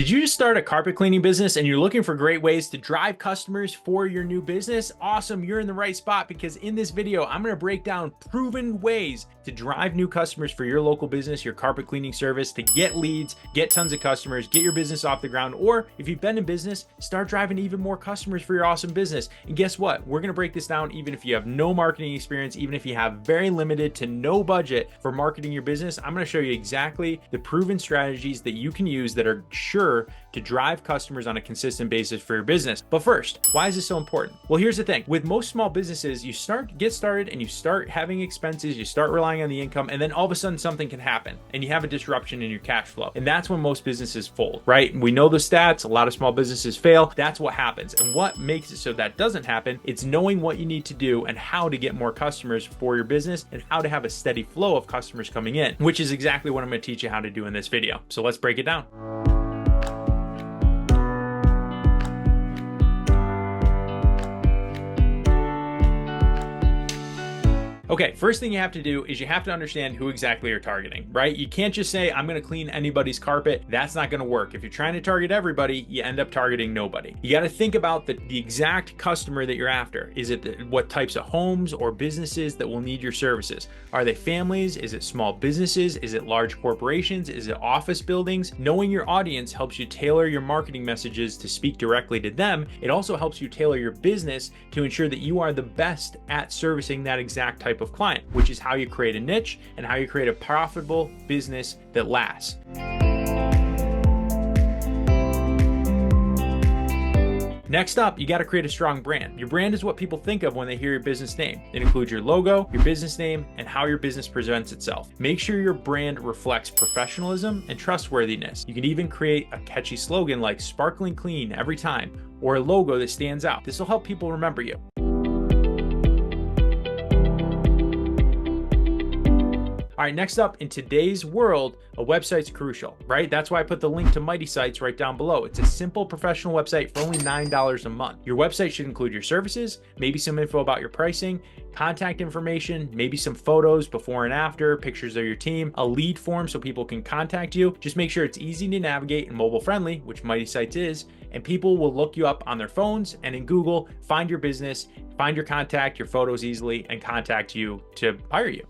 Did you just start a carpet cleaning business and you're looking for great ways to drive customers for your new business? Awesome, you're in the right spot because in this video, I'm going to break down proven ways to drive new customers for your local business, your carpet cleaning service, to get leads, get tons of customers, get your business off the ground, or if you've been in business, start driving even more customers for your awesome business. And guess what? We're going to break this down even if you have no marketing experience, even if you have very limited to no budget for marketing your business. I'm going to show you exactly the proven strategies that you can use that are sure to drive customers on a consistent basis for your business. But first, why is this so important? Well, here's the thing. With most small businesses, you get started and you start having expenses, you start relying on the income, and then all of a sudden something can happen and you have a disruption in your cash flow. And that's when most businesses fold, right? We know the stats, a lot of small businesses fail. That's what happens. And what makes it so that doesn't happen, it's knowing what you need to do and how to get more customers for your business and how to have a steady flow of customers coming in, which is exactly what I'm going to teach you how to do in this video. So let's break it down. Okay, first thing you have to do is you have to understand who exactly you're targeting, right? You can't just say, I'm going to clean anybody's carpet. That's not going to work. If you're trying to target everybody, you end up targeting nobody. You got to think about the exact customer that you're after. Is it what types of homes or businesses that will need your services? Are they families? Is it small businesses? Is it large corporations? Is it office buildings? Knowing your audience helps you tailor your marketing messages to speak directly to them. It also helps you tailor your business to ensure that you are the best at servicing that exact type of client, which is how you create a niche and how you create a profitable business that lasts. Next up, you got to create a strong brand. Your brand is what people think of when they hear your business name. It includes your logo, your business name, and how your business presents itself. Make sure your brand reflects professionalism and trustworthiness. You can even create a catchy slogan like sparkling clean every time, or a logo that stands out. This will help people remember you. All right, next up, in today's world, a website's crucial, right? That's why I put the link to Mighty Sites right down below. It's a simple professional website for only $9 a month. Your website should include your services, maybe some info about your pricing, contact information, maybe some photos before and after, pictures of your team, a lead form so people can contact you. Just make sure it's easy to navigate and mobile friendly, which Mighty Sites is, and people will look you up on their phones and in Google, find your business, find your contact, your photos easily, and contact you to hire you.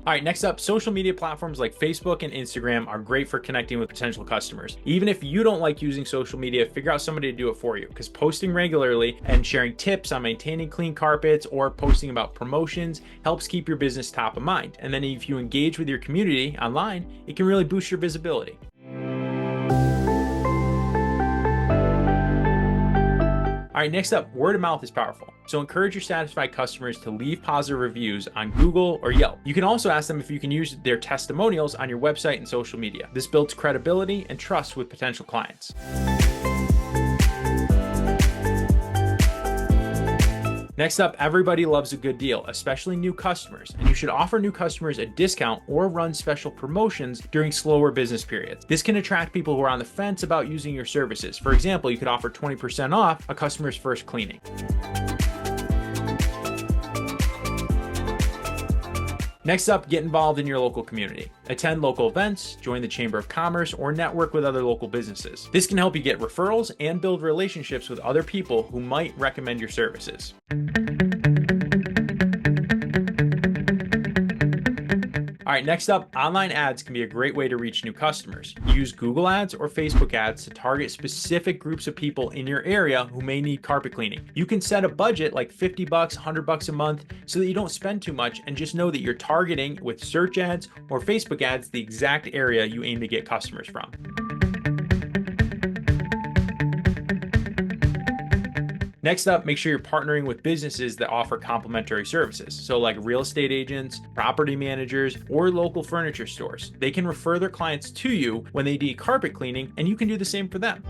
All right, next up, social media platforms like Facebook and Instagram are great for connecting with potential customers. Even if you don't like using social media, figure out somebody to do it for you, because posting regularly and sharing tips on maintaining clean carpets or posting about promotions helps keep your business top of mind. And then if you engage with your community online, it can really boost your visibility. All right, next up, word of mouth is powerful. So encourage your satisfied customers to leave positive reviews on Google or Yelp. You can also ask them if you can use their testimonials on your website and social media. This builds credibility and trust with potential clients. Next up, everybody loves a good deal, especially new customers, and you should offer new customers a discount or run special promotions during slower business periods. This can attract people who are on the fence about using your services. For example, you could offer 20% off a customer's first cleaning. Next up, get involved in your local community. Attend local events, join the Chamber of Commerce, or network with other local businesses. This can help you get referrals and build relationships with other people who might recommend your services. All right, next up, online ads can be a great way to reach new customers. Use Google ads or Facebook ads to target specific groups of people in your area who may need carpet cleaning. You can set a budget like $50, $100 a month so that you don't spend too much, and just know that you're targeting with search ads or Facebook ads the exact area you aim to get customers from. Next up, make sure you're partnering with businesses that offer complementary services. So like real estate agents, property managers, or local furniture stores. They can refer their clients to you when they need carpet cleaning, and you can do the same for them.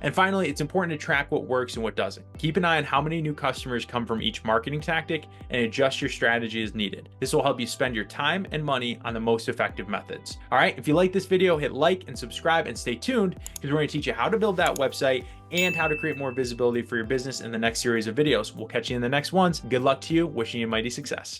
And finally, it's important to track what works and what doesn't. Keep an eye on how many new customers come from each marketing tactic and adjust your strategy as needed. This will help you spend your time and money on the most effective methods. All right, if you like this video, hit like and subscribe and stay tuned because we're going to teach you how to build that website and how to create more visibility for your business in the next series of videos. We'll catch you in the next ones. Good luck to you. Wishing you mighty success.